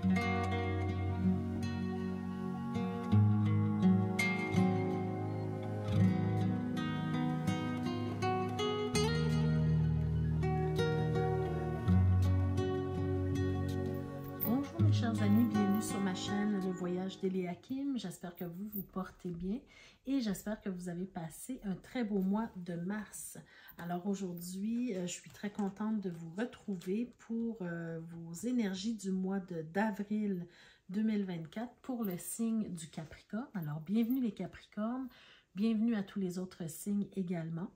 Bonjour mes chers amis, bienvenue sur ma chaîne Le Voyage d'Eliakim. J'espère que vous vous portez bien et j'espère que vous avez passé un très beau mois de mars. Alors aujourd'hui, je suis très contente de vous retrouver pour vos énergies du mois d'avril 2024 pour le signe du Capricorne. Alors bienvenue les Capricornes, bienvenue à tous les autres signes également.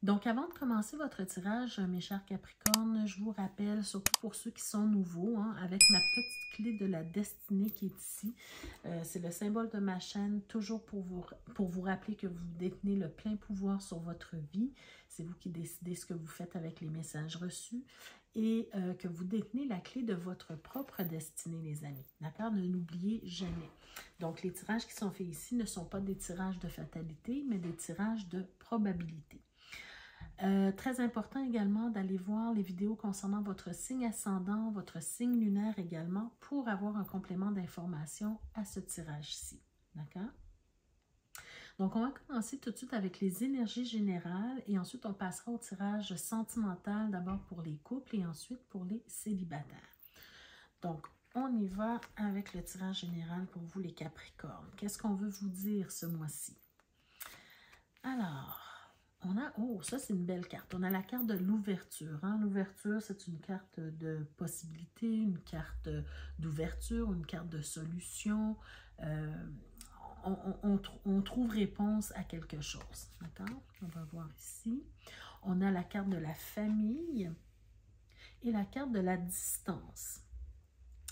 Donc, avant de commencer votre tirage, mes chers Capricornes, je vous rappelle, surtout pour ceux qui sont nouveaux, avec ma petite clé de la destinée qui est ici. C'est le symbole de ma chaîne, toujours pour vous rappeler que vous détenez le plein pouvoir sur votre vie. C'est vous qui décidez ce que vous faites avec les messages reçus et que vous détenez la clé de votre propre destinée, les amis. D'accord? Ne l'oubliez jamais. Donc, les tirages qui sont faits ici ne sont pas des tirages de fatalité, mais des tirages de probabilité. Très important également d'aller voir les vidéos concernant votre signe ascendant, votre signe lunaire également, pour avoir un complément d'information à ce tirage-ci. D'accord? Donc, on va commencer tout de suite avec les énergies générales et ensuite on passera au tirage sentimental, d'abord pour les couples et ensuite pour les célibataires. Donc, on y va avec le tirage général pour vous les Capricornes. Qu'est-ce qu'on veut vous dire ce mois-ci? Alors... on a, oh, ça c'est une belle carte. On a la carte de l'ouverture. L'ouverture, c'est une carte de possibilité, une carte d'ouverture, une carte de solution. On trouve réponse à quelque chose. D'accord? On va voir ici. On a la carte de la famille et la carte de la distance.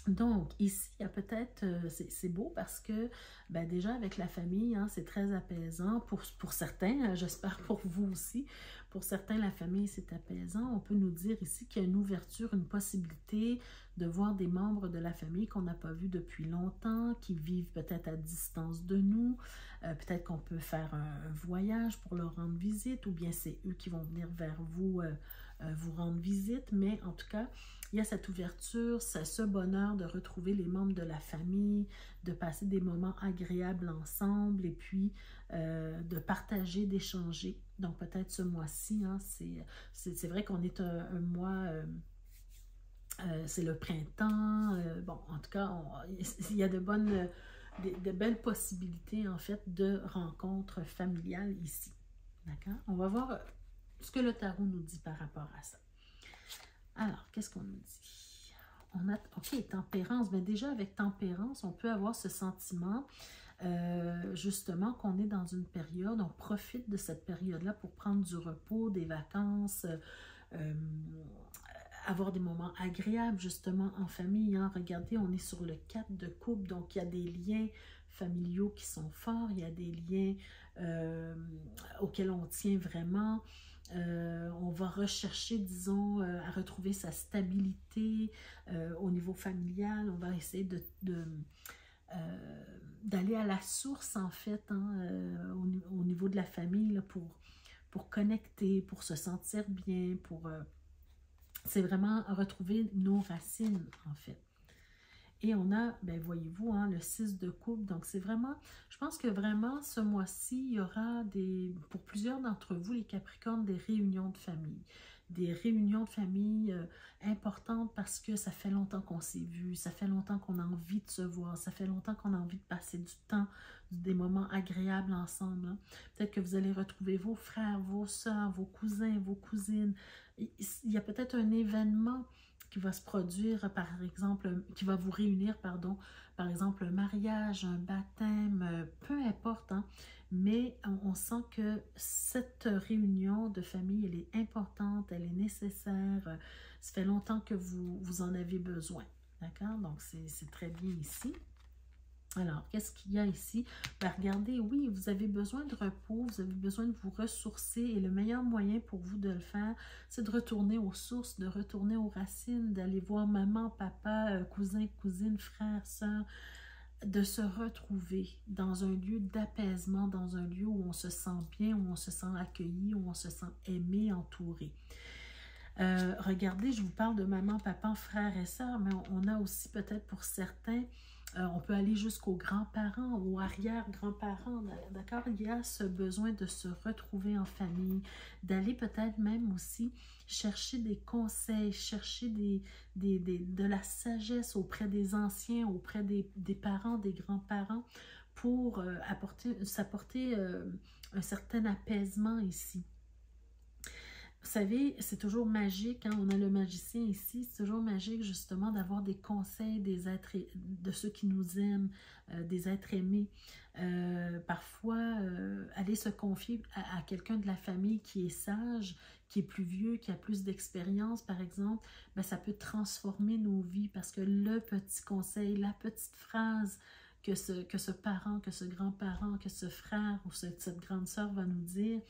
Donc, ici, il y a peut-être, c'est beau parce que, déjà avec la famille, c'est très apaisant. Pour certains, j'espère pour vous aussi, pour certains, la famille, c'est apaisant. On peut nous dire ici qu'il y a une ouverture, une possibilité de voir des membres de la famille qu'on n'a pas vus depuis longtemps, qui vivent peut-être à distance de nous. Peut-être qu'on peut faire un voyage pour leur rendre visite, ou bien c'est eux qui vont venir vers vous, vous rendre visite. Mais en tout cas, il y a cette ouverture, ce bonheur de retrouver les membres de la famille, de passer des moments agréables ensemble et puis de partager, d'échanger. Donc peut-être ce mois-ci, c'est vrai qu'on est un mois, c'est le printemps. Bon, en tout cas, il y a de belles possibilités en fait de rencontres familiales ici. D'accord? On va voir ce que le tarot nous dit par rapport à ça. Alors, qu'est-ce qu'on nous dit? On a, ok, tempérance. Bien, déjà, avec tempérance, on peut avoir ce sentiment, justement, qu'on est dans une période, on profite de cette période-là pour prendre du repos, des vacances, avoir des moments agréables, justement, en famille. Regardez, on est sur le 4 de coupe, donc il y a des liens familiaux qui sont forts, il y a des liens auxquels on tient vraiment. On va rechercher, disons, à retrouver sa stabilité au niveau familial. On va essayer d'aller à la source, en fait, au niveau de la famille, là, pour connecter, pour se sentir bien, c'est vraiment retrouver nos racines, en fait. Et on a, voyez-vous, le 6 de coupe. Donc, c'est vraiment, je pense que vraiment, ce mois-ci, il y aura pour plusieurs d'entre vous, les Capricornes, des réunions de famille. Des réunions de famille importantes parce que ça fait longtemps qu'on s'est vu, ça fait longtemps qu'on a envie de se voir, ça fait longtemps qu'on a envie de passer du temps, des moments agréables ensemble. Peut-être que vous allez retrouver vos frères, vos soeurs, vos cousins, vos cousines. Il y a peut-être un événement qui va se produire, par exemple, qui va vous réunir, pardon, par exemple, un mariage, un baptême, peu importe, mais on sent que cette réunion de famille, elle est importante, elle est nécessaire, ça fait longtemps que vous en avez besoin, d'accord? Donc, c'est très bien ici. Alors, qu'est-ce qu'il y a ici? Regardez, oui, vous avez besoin de repos, vous avez besoin de vous ressourcer et le meilleur moyen pour vous de le faire, c'est de retourner aux sources, de retourner aux racines, d'aller voir maman, papa, cousin, cousine, frère, soeur, de se retrouver dans un lieu d'apaisement, dans un lieu où on se sent bien, où on se sent accueilli, où on se sent aimé, entouré. Regardez, je vous parle de maman, papa, frères et sœurs, mais on a aussi peut-être pour certains, on peut aller jusqu'aux grands-parents, aux arrière-grands-parents, d'accord? Il y a ce besoin de se retrouver en famille, d'aller peut-être même aussi chercher des conseils, chercher de la sagesse auprès des anciens, auprès des parents, des grands-parents, pour s'apporter un certain apaisement ici. Vous savez, c'est toujours magique, hein? On a le magicien ici, c'est toujours magique justement d'avoir des conseils de ceux qui nous aiment, des êtres aimés. Parfois, aller se confier à quelqu'un de la famille qui est sage, qui est plus vieux, qui a plus d'expérience, par exemple, ben, ça peut transformer nos vies parce que le petit conseil, la petite phrase que ce parent, que ce grand-parent, que ce frère ou cette grande sœur va nous dire,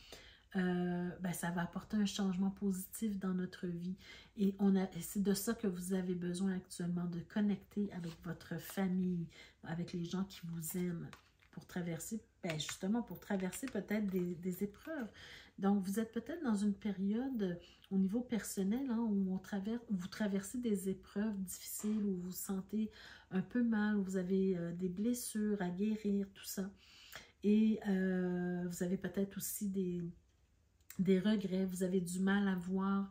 ben, ça va apporter un changement positif dans notre vie. Et c'est de ça que vous avez besoin actuellement, de connecter avec votre famille, avec les gens qui vous aiment, pour traverser, ben justement, pour traverser peut-être des épreuves. Donc, vous êtes peut-être dans une période au niveau personnel, hein, où vous traversez des épreuves difficiles, où vous vous sentez un peu mal, où vous avez des blessures à guérir, tout ça. Et vous avez peut-être aussi des regrets, vous avez du mal à voir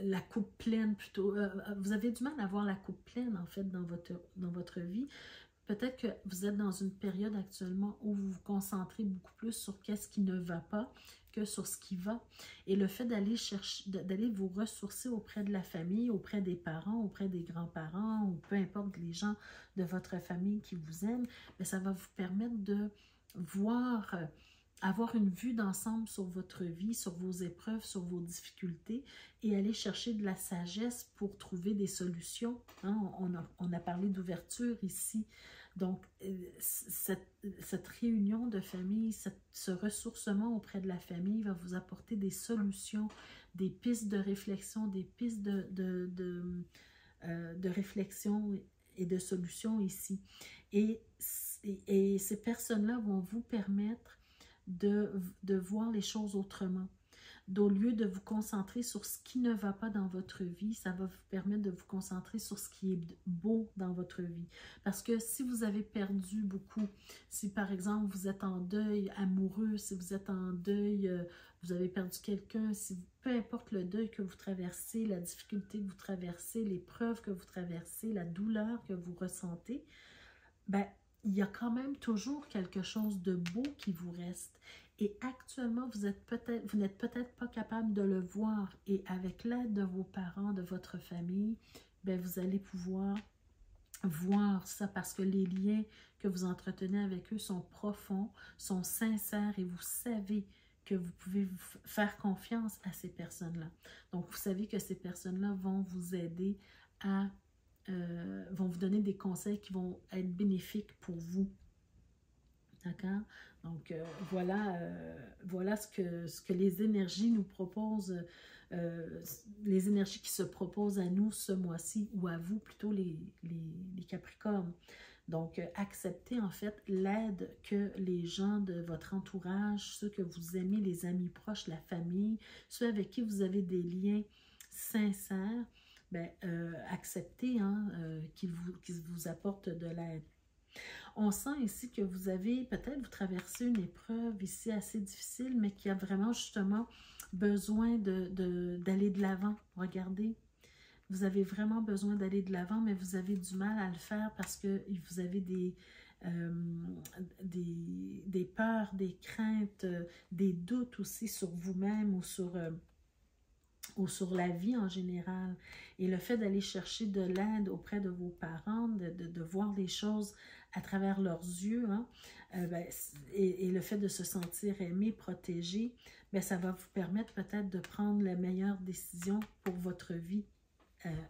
la coupe pleine plutôt. Vous avez du mal à voir la coupe pleine en fait dans votre vie. Peut-être que vous êtes dans une période actuellement où vous vous concentrez beaucoup plus sur qu'est-ce qui ne va pas que sur ce qui va. Et le fait d'aller vous ressourcer auprès de la famille, auprès des parents, auprès des grands-parents, ou peu importe les gens de votre famille qui vous aiment, bien, ça va vous permettre de voir, avoir une vue d'ensemble sur votre vie, sur vos épreuves, sur vos difficultés et aller chercher de la sagesse pour trouver des solutions. Hein? On a parlé d'ouverture ici. Donc, cette réunion de famille, ce ressourcement auprès de la famille va vous apporter des solutions, des pistes de réflexion, des pistes de réflexion et de solutions ici. Et ces personnes-là vont vous permettre de voir les choses autrement. Au lieu de vous concentrer sur ce qui ne va pas dans votre vie, ça va vous permettre de vous concentrer sur ce qui est beau dans votre vie. Parce que si vous avez perdu beaucoup, si par exemple vous êtes en deuil amoureux, si vous êtes en deuil, vous avez perdu quelqu'un, peu importe le deuil que vous traversez, la difficulté que vous traversez, l'épreuve que vous traversez, la douleur que vous ressentez, ben, il y a quand même toujours quelque chose de beau qui vous reste. Et actuellement, vous n'êtes peut-être pas capable de le voir. Et avec l'aide de vos parents, de votre famille, bien, vous allez pouvoir voir ça parce que les liens que vous entretenez avec eux sont profonds, sont sincères et vous savez que vous pouvez faire confiance à ces personnes-là. Donc, vous savez que ces personnes-là vont vous aider vont vous donner des conseils qui vont être bénéfiques pour vous. D'accord? Donc, voilà ce que les énergies nous proposent, les énergies qui se proposent à nous ce mois-ci, ou à vous plutôt les Capricornes. Donc, acceptez en fait l'aide que les gens de votre entourage, ceux que vous aimez, les amis proches, la famille, ceux avec qui vous avez des liens sincères, ben, acceptez hein, qu'ils vous apportent de l'aide. On sent ici que vous avez, peut-être vous traversez une épreuve ici assez difficile, mais qui a vraiment justement besoin d'aller de l'avant. Regardez, vous avez vraiment besoin d'aller de l'avant, mais vous avez du mal à le faire parce que vous avez des peurs, des craintes, des doutes aussi sur vous-même ou sur la vie en général. Et le fait d'aller chercher de l'aide auprès de vos parents, de voir les choses à travers leurs yeux, hein, et le fait de se sentir aimé, protégé, ben, ça va vous permettre peut-être de prendre la meilleure décision pour votre vie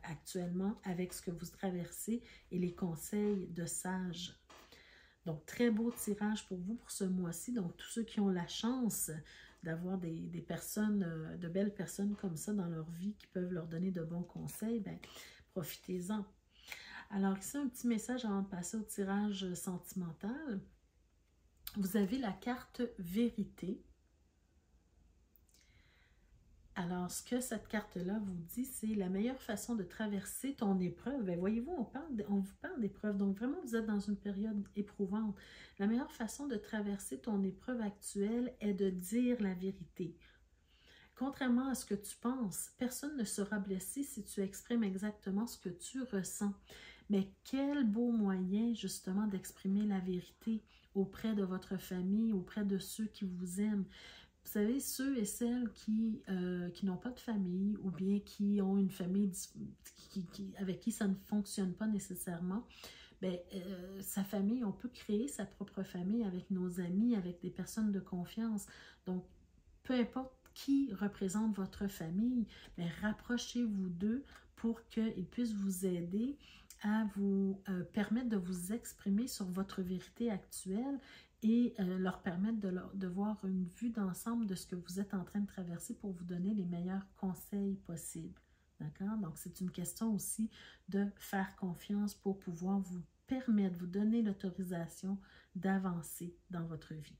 actuellement avec ce que vous traversez et les conseils de sages. Donc, très beau tirage pour vous pour ce mois-ci. Donc, tous ceux qui ont la chance d'avoir des personnes, de belles personnes comme ça dans leur vie qui peuvent leur donner de bons conseils, ben, profitez-en. Alors ici, un petit message avant de passer au tirage sentimental. Vous avez la carte vérité. Alors, ce que cette carte-là vous dit, c'est la meilleure façon de traverser ton épreuve. Bien, voyez-vous, on vous parle d'épreuve, donc vraiment, vous êtes dans une période éprouvante. La meilleure façon de traverser ton épreuve actuelle est de dire la vérité. Contrairement à ce que tu penses, personne ne sera blessé si tu exprimes exactement ce que tu ressens. Mais quel beau moyen, justement, d'exprimer la vérité auprès de votre famille, auprès de ceux qui vous aiment. Vous savez, ceux et celles qui n'ont pas de famille ou bien qui ont une famille avec qui ça ne fonctionne pas nécessairement, bien, sa famille, on peut créer sa propre famille avec nos amis, avec des personnes de confiance. Donc, peu importe qui représente votre famille, mais rapprochez-vous d'eux pour qu'ils puissent vous aider à vous permettre de vous exprimer sur votre vérité actuelle et leur permettre de voir une vue d'ensemble de ce que vous êtes en train de traverser pour vous donner les meilleurs conseils possibles. D'accord? Donc, c'est une question aussi de faire confiance pour pouvoir vous permettre, vous donner l'autorisation d'avancer dans votre vie.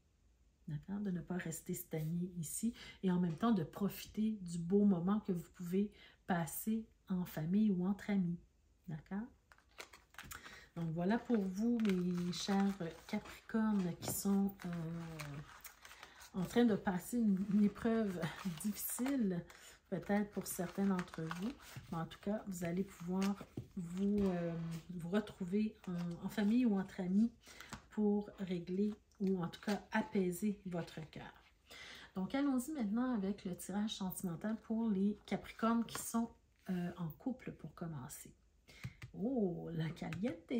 D'accord? De ne pas rester stagné ici et en même temps de profiter du beau moment que vous pouvez passer en famille ou entre amis. D'accord? Donc, voilà pour vous, mes chers Capricornes qui sont en train de passer une épreuve difficile, peut-être pour certains d'entre vous. Mais en tout cas, vous allez pouvoir vous retrouver en famille ou entre amis pour régler ou en tout cas apaiser votre cœur. Donc, allons-y maintenant avec le tirage sentimental pour les Capricornes qui sont en couple pour commencer. Oh, la caliente!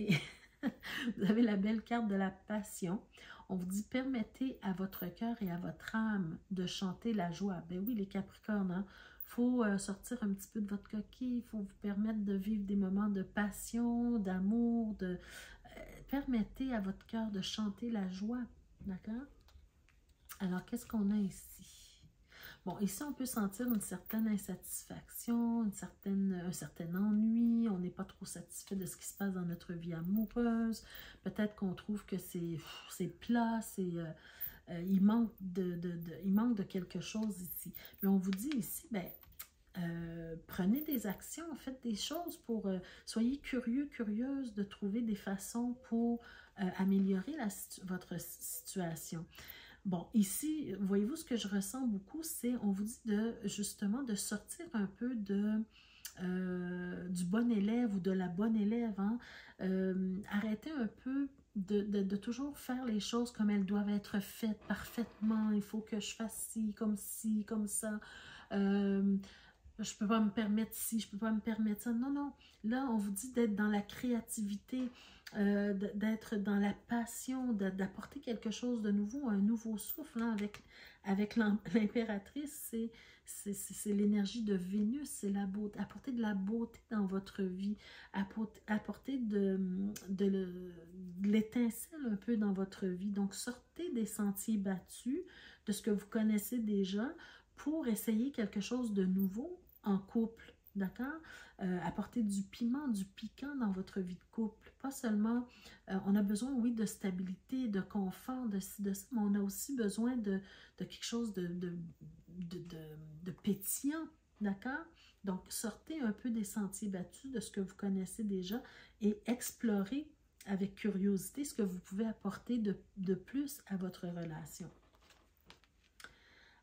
Vous avez la belle carte de la passion. On vous dit, permettez à votre cœur et à votre âme de chanter la joie. Ben oui, les Capricornes, hein? Faut sortir un petit peu de votre coquille. Il faut vous permettre de vivre des moments de passion, d'amour. Permettez à votre cœur de chanter la joie. D'accord? Alors, qu'est-ce qu'on a ici? Bon, ici, on peut sentir une certaine insatisfaction, un certain ennui. On n'est pas trop satisfait de ce qui se passe dans notre vie amoureuse. Peut-être qu'on trouve que c'est plat, il manque de quelque chose ici. Mais on vous dit ici, ben, prenez des actions, faites des choses pour... soyez curieux, curieuse de trouver des façons pour améliorer votre situation. Bon, ici, voyez-vous, ce que je ressens beaucoup, c'est, on vous dit justement de sortir un peu du bon élève ou de la bonne élève. Hein? Arrêtez un peu de toujours faire les choses comme elles doivent être faites parfaitement. Il faut que je fasse ci, comme ça. Je peux pas me permettre ci, je peux pas me permettre ça. Non, non. Là, on vous dit d'être dans la créativité, d'être dans la passion, d'apporter quelque chose de nouveau, un nouveau souffle. Hein, avec l'impératrice, c'est l'énergie de Vénus, c'est la beauté. Apporter de la beauté dans votre vie, apporter de l'étincelle un peu dans votre vie. Donc, sortez des sentiers battus, de ce que vous connaissez déjà, pour essayer quelque chose de nouveau en couple, d'accord? Apporter du piment, du piquant dans votre vie de couple. Pas seulement, on a besoin, oui, de stabilité, de confort, de ci, de ça, mais on a aussi besoin de quelque chose de pétillant, d'accord? Donc, sortez un peu des sentiers battus de ce que vous connaissez déjà et explorez avec curiosité ce que vous pouvez apporter de plus à votre relation.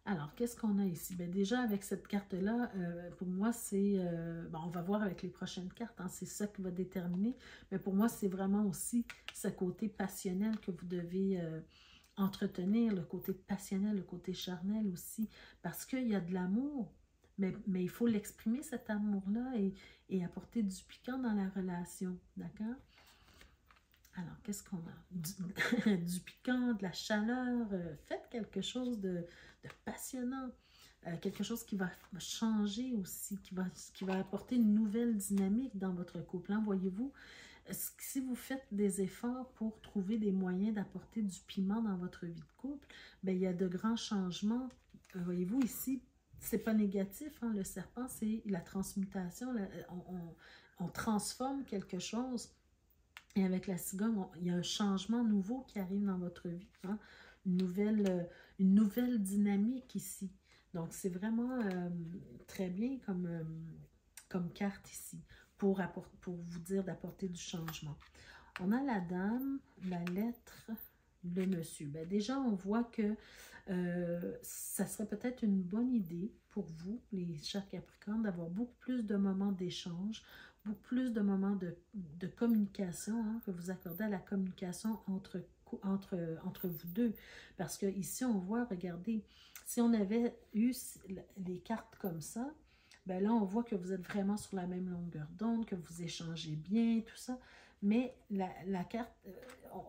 Alors, qu'est-ce qu'on a ici? Bien, déjà, avec cette carte-là, pour moi, c'est... bon, on va voir avec les prochaines cartes, hein, c'est ça qui va déterminer. Mais pour moi, c'est vraiment aussi ce côté passionnel que vous devez entretenir, le côté passionnel, le côté charnel aussi. Parce qu'il y a de l'amour, mais il faut l'exprimer, cet amour-là, et apporter du piquant dans la relation, d'accord? Alors, qu'est-ce qu'on a? Du piquant, de la chaleur. Faites quelque chose de passionnant. Quelque chose qui va changer aussi, qui va apporter une nouvelle dynamique dans votre couple. Hein? Voyez-vous, si vous faites des efforts pour trouver des moyens d'apporter du piment dans votre vie de couple, bien, il y a de grands changements. Voyez-vous, ici, c'est pas négatif. Hein? Le serpent, c'est la transmutation. On transforme quelque chose. Et avec la cigogne, il y a un changement nouveau qui arrive dans votre vie. Hein? Une nouvelle dynamique ici. Donc, c'est vraiment très bien comme carte ici pour vous dire d'apporter du changement. On a la dame, la lettre, le monsieur. Bien, déjà, on voit que ça serait peut-être une bonne idée pour vous, les chers Capricornes, d'avoir beaucoup plus de moments d'échange, beaucoup plus de moments de communication, hein, que vous accordez à la communication entre vous deux. Parce que ici, on voit, regardez, si on avait eu les cartes comme ça, ben là, on voit que vous êtes vraiment sur la même longueur d'onde, que vous échangez bien, tout ça. Mais la carte,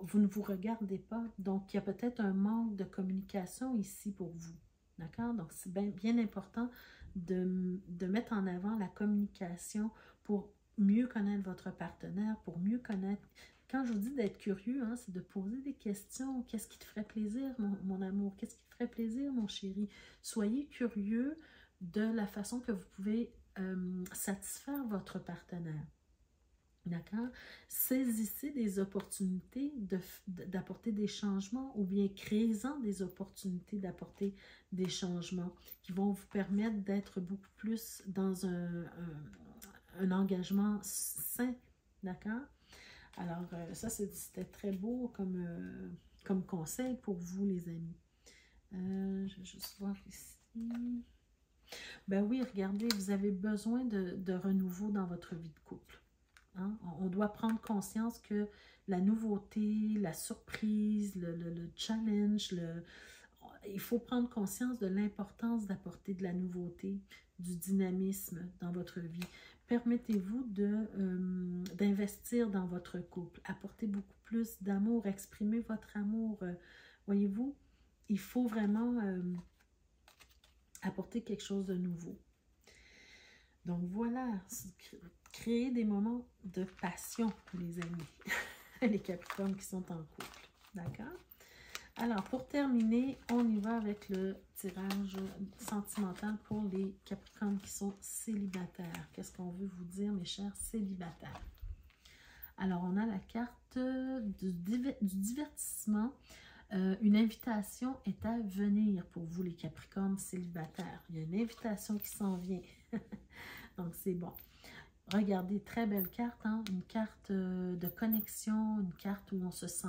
vous ne vous regardez pas. Donc, il y a peut-être un manque de communication ici pour vous. D'accord? Donc, c'est bien important de mettre en avant la communication pour mieux connaître votre partenaire, pour mieux connaître. Quand je vous dis d'être curieux, hein, c'est de poser des questions. Qu'est-ce qui te ferait plaisir, mon amour? Qu'est-ce qui te ferait plaisir, mon chéri? Soyez curieux de la façon que vous pouvez satisfaire votre partenaire. D'accord? Saisissez des opportunités d'apporter des changements ou bien créez-en des opportunités d'apporter des changements qui vont vous permettre d'être beaucoup plus dans un engagement sain. D'accord? Alors, ça, c'était très beau comme conseil pour vous, les amis. Je vais juste voir ici. Ben oui, regardez, vous avez besoin de renouveau dans votre vie de couple. Hein? On doit prendre conscience que la nouveauté, la surprise, le challenge, il faut prendre conscience de l'importance d'apporter de la nouveauté, du dynamisme dans votre vie. Permettez-vous d'investir dans votre couple, apporter beaucoup plus d'amour, exprimer votre amour. Voyez-vous, il faut vraiment apporter quelque chose de nouveau. Donc voilà, créer des moments de passion, les amis, les Capricornes qui sont en couple. D'accord? Alors, pour terminer, on y va avec le tirage sentimental pour les Capricornes qui sont célibataires. Qu'est-ce qu'on veut vous dire, mes chers célibataires? Alors, on a la carte du divertissement. Une invitation est à venir pour vous, les Capricornes célibataires. Il y a une invitation qui s'en vient. Donc, c'est bon. Regardez, très belle carte, hein? Une carte de connexion, une carte où on se sent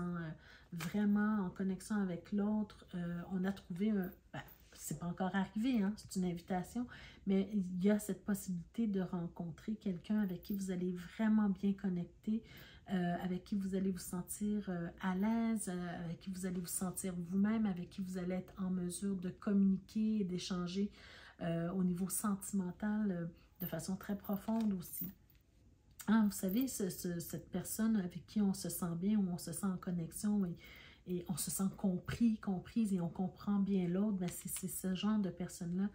vraiment en connexion avec l'autre. On a trouvé un... Ben, c'est pas encore arrivé, hein? C'est une invitation, mais il y a cette possibilité de rencontrer quelqu'un avec qui vous allez vraiment bien connecter, avec qui vous allez vous sentir à l'aise, avec qui vous allez vous sentir vous-même, avec qui vous allez être en mesure de communiquer et d'échanger au niveau sentimental de façon très profonde aussi. Ah, vous savez, cette personne avec qui on se sent bien, où on se sent en connexion et on se sent comprise et on comprend bien l'autre, ben c'est ce genre de personne-là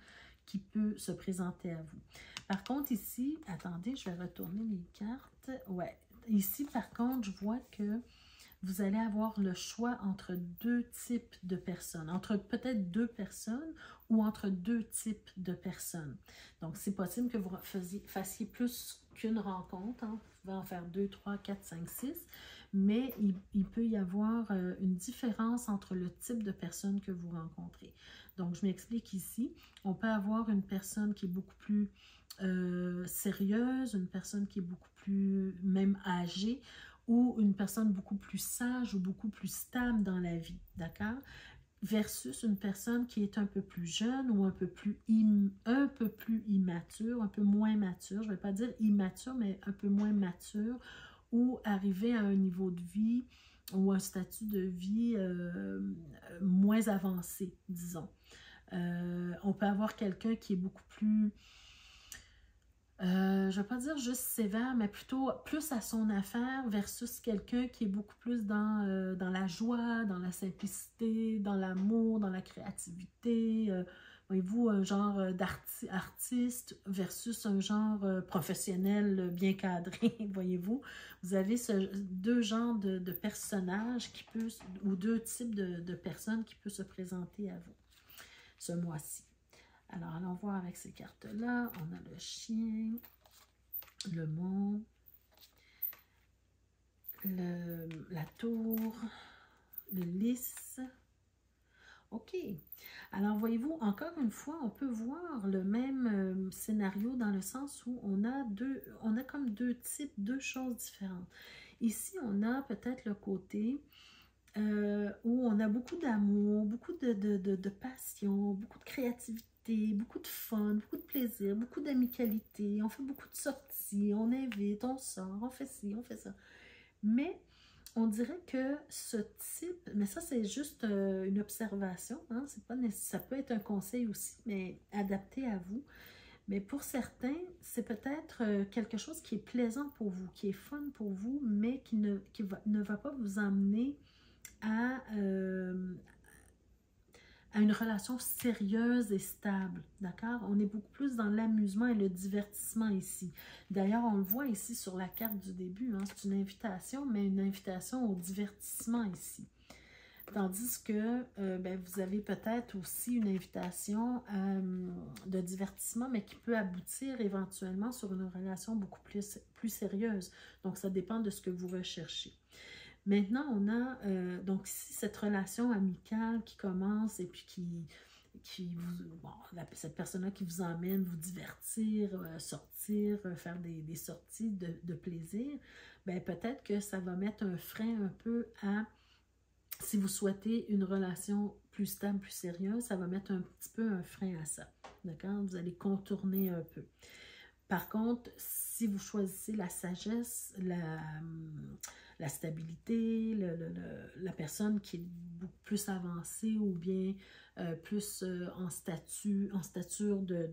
qui peut se présenter à vous. Par contre, ici, attendez, je vais retourner les cartes. Ouais, ici, par contre, je vois que vous allez avoir le choix entre deux types de personnes, entre peut-être deux personnes ou entre deux types de personnes. Donc, c'est possible que vous fassiez plus qu'une rencontre, hein. Vous pouvez en faire 2, 3, 4, 5, 6, mais il peut y avoir une différence entre le type de personne que vous rencontrez. Donc, je m'explique ici. On peut avoir une personne qui est beaucoup plus sérieuse, une personne qui est beaucoup plus même âgée, ou une personne beaucoup plus sage ou beaucoup plus stable dans la vie, d'accord? Versus une personne qui est un peu plus jeune ou un peu plus immature, un peu moins mature, je ne vais pas dire immature, mais un peu moins mature, ou arriver à un niveau de vie ou un statut de vie moins avancé, disons. On peut avoir quelqu'un qui est beaucoup plus... je ne vais pas dire juste sévère, mais plutôt plus à son affaire versus quelqu'un qui est beaucoup plus dans la joie, dans la simplicité, dans l'amour, dans la créativité. Voyez-vous, un genre d'artiste versus un genre professionnel bien cadré, voyez-vous. Vous avez deux genres de personnages ou deux types de personnes qui peuvent se présenter à vous ce mois-ci. Alors, allons voir avec ces cartes-là. On a le chien, le mont, la tour, le lys. OK. Alors, voyez-vous, encore une fois, on peut voir le même scénario dans le sens où on a comme deux types, deux choses différentes. Ici, on a peut-être le côté où on a beaucoup d'amour, beaucoup de passion, beaucoup de créativité, beaucoup de fun, beaucoup de plaisir, beaucoup d'amicalité. On fait beaucoup de sorties, on invite, on sort, on fait ci, on fait ça. Mais on dirait que ce type, mais ça c'est juste une observation, hein, c'est pas ça peut être un conseil aussi, mais adapté à vous. Mais pour certains, c'est peut-être quelque chose qui est plaisant pour vous, qui est fun pour vous, mais ne va pas vous emmener à une relation sérieuse et stable, d'accord? On est beaucoup plus dans l'amusement et le divertissement ici. D'ailleurs, on le voit ici sur la carte du début, hein, c'est une invitation, mais une invitation au divertissement ici. Tandis que ben, vous avez peut-être aussi une invitation de divertissement, mais qui peut aboutir éventuellement sur une relation beaucoup plus sérieuse. Donc, ça dépend de ce que vous recherchez. Maintenant, on a donc ici cette relation amicale qui commence et puis cette personne-là qui vous emmène vous divertir, sortir, faire des sorties de plaisir, ben peut-être que ça va mettre un frein un peu à, si vous souhaitez une relation plus stable, plus sérieuse, ça va mettre un petit peu un frein à ça, d'accord? Vous allez contourner un peu. Par contre, si vous choisissez la sagesse, la stabilité, la personne qui est beaucoup plus avancée ou bien plus en stature de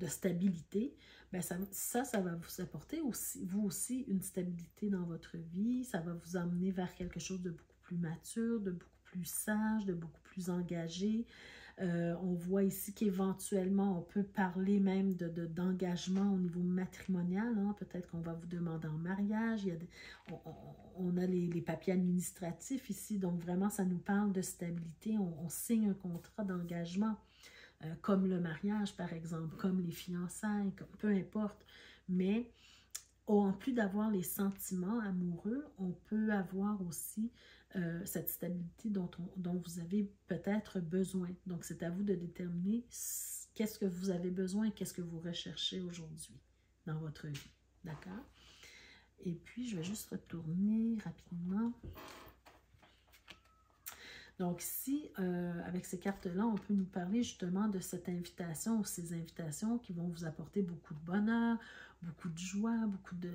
stabilité, ben ça va vous apporter aussi, vous aussi, une stabilité dans votre vie. Ça va vous emmener vers quelque chose de beaucoup plus mature, de beaucoup plus sage, de beaucoup plus engagé. On voit ici qu'éventuellement, on peut parler même d'engagement au niveau matrimonial. Hein. Peut-être qu'on va vous demander en mariage. On a les papiers administratifs ici. Donc, vraiment, ça nous parle de stabilité. On signe un contrat d'engagement, comme le mariage, par exemple, comme les fiançailles, peu importe. Mais en plus d'avoir les sentiments amoureux, on peut avoir aussi cette stabilité dont vous avez peut-être besoin. Donc, c'est à vous de déterminer qu'est-ce que vous avez besoin et qu'est-ce que vous recherchez aujourd'hui dans votre vie. D'accord? Et puis, je vais juste retourner rapidement. Donc, ici, avec ces cartes-là, on peut nous parler justement de cette invitation ou ces invitations qui vont vous apporter beaucoup de bonheur, beaucoup de joie, beaucoup de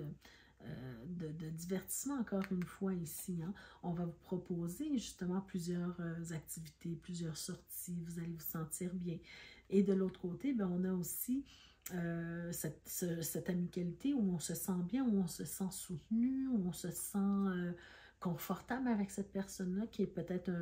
divertissement, encore une fois ici. Hein. On va vous proposer justement plusieurs activités, plusieurs sorties, vous allez vous sentir bien. Et de l'autre côté, bien, on a aussi cette amicalité où on se sent bien, où on se sent soutenu, où on se sent confortable avec cette personne-là qui est peut-être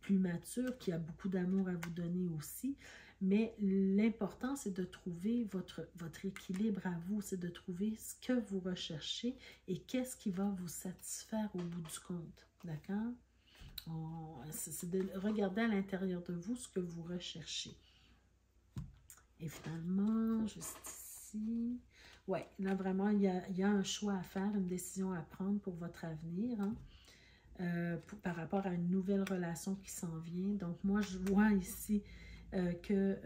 plus mature, qui a beaucoup d'amour à vous donner aussi. Mais l'important, c'est de trouver votre équilibre à vous, c'est de trouver ce que vous recherchez et qu'est-ce qui va vous satisfaire au bout du compte. D'accord? C'est de regarder à l'intérieur de vous ce que vous recherchez. Et finalement, juste ici, ouais, là vraiment, il y a un choix à faire, une décision à prendre pour votre avenir, hein, par rapport à une nouvelle relation qui s'en vient. Donc, moi, je vois ici que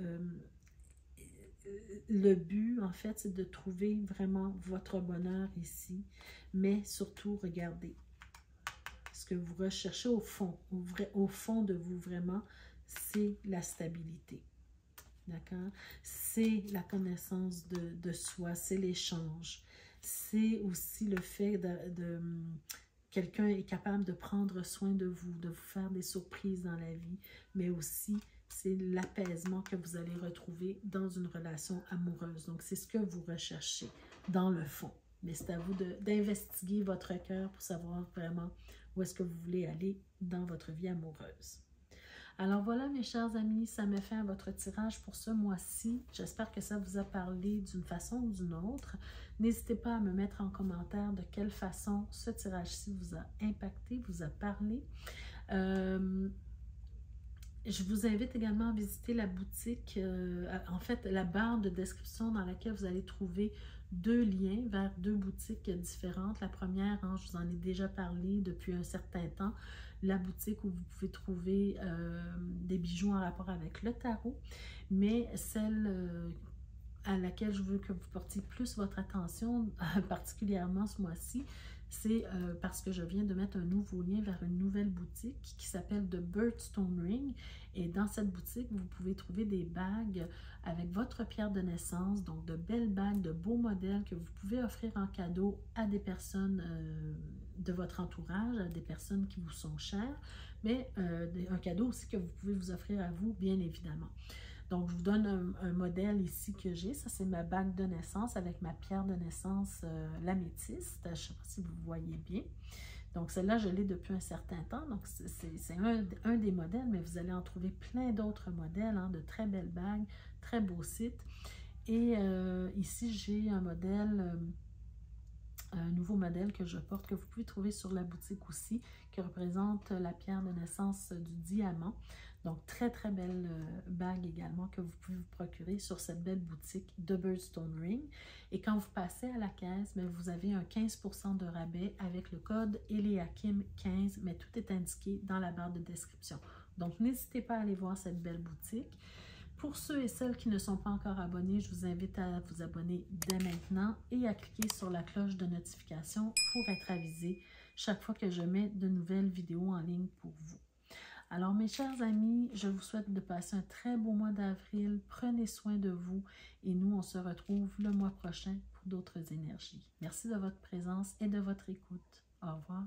le but, en fait, c'est de trouver vraiment votre bonheur ici, mais surtout, regardez, ce que vous recherchez au fond, au fond de vous vraiment, c'est la stabilité. D'accord? C'est la connaissance de soi, c'est l'échange. C'est aussi le fait quelqu'un est capable de prendre soin de vous faire des surprises dans la vie, mais aussi c'est l'apaisement que vous allez retrouver dans une relation amoureuse. Donc, c'est ce que vous recherchez dans le fond. Mais c'est à vous d'investiguer votre cœur pour savoir vraiment où est-ce que vous voulez aller dans votre vie amoureuse. Alors voilà, mes chers amis, ça met fin à votre tirage pour ce mois-ci. J'espère que ça vous a parlé d'une façon ou d'une autre. N'hésitez pas à me mettre en commentaire de quelle façon ce tirage-ci vous a impacté, vous a parlé. Je vous invite également à visiter la boutique, en fait, la barre de description dans laquelle vous allez trouver deux liens vers deux boutiques différentes. La première, hein, je vous en ai déjà parlé depuis un certain temps, la boutique où vous pouvez trouver des bijoux en rapport avec le tarot, mais celle à laquelle je veux que vous portiez plus votre attention, particulièrement ce mois-ci, c'est parce que je viens de mettre un nouveau lien vers une nouvelle boutique qui s'appelle The Birdstone Ring. Et dans cette boutique, vous pouvez trouver des bagues avec votre pierre de naissance, donc de belles bagues, de beaux modèles que vous pouvez offrir en cadeau à des personnes de votre entourage, à des personnes qui vous sont chères, mais un cadeau aussi que vous pouvez vous offrir à vous, bien évidemment. Donc, je vous donne un modèle ici que j'ai. Ça, c'est ma bague de naissance avec ma pierre de naissance, l'améthyste. Je ne sais pas si vous voyez bien. Donc, celle-là, je l'ai depuis un certain temps. Donc, c'est un des modèles, mais vous allez en trouver plein d'autres modèles, hein, de très belles bagues, très beaux sites. Et ici, j'ai un modèle... un nouveau modèle que je porte, que vous pouvez trouver sur la boutique aussi, qui représente la pierre de naissance du diamant. Donc, très, très belle bague également que vous pouvez vous procurer sur cette belle boutique de Birdstone Ring. Et quand vous passez à la caisse, bien, vous avez un 15% de rabais avec le code ELEAKIM15, mais tout est indiqué dans la barre de description. Donc, n'hésitez pas à aller voir cette belle boutique. Pour ceux et celles qui ne sont pas encore abonnés, je vous invite à vous abonner dès maintenant et à cliquer sur la cloche de notification pour être avisé chaque fois que je mets de nouvelles vidéos en ligne pour vous. Alors mes chers amis, je vous souhaite de passer un très beau mois d'avril. Prenez soin de vous et nous, on se retrouve le mois prochain pour d'autres énergies. Merci de votre présence et de votre écoute. Au revoir.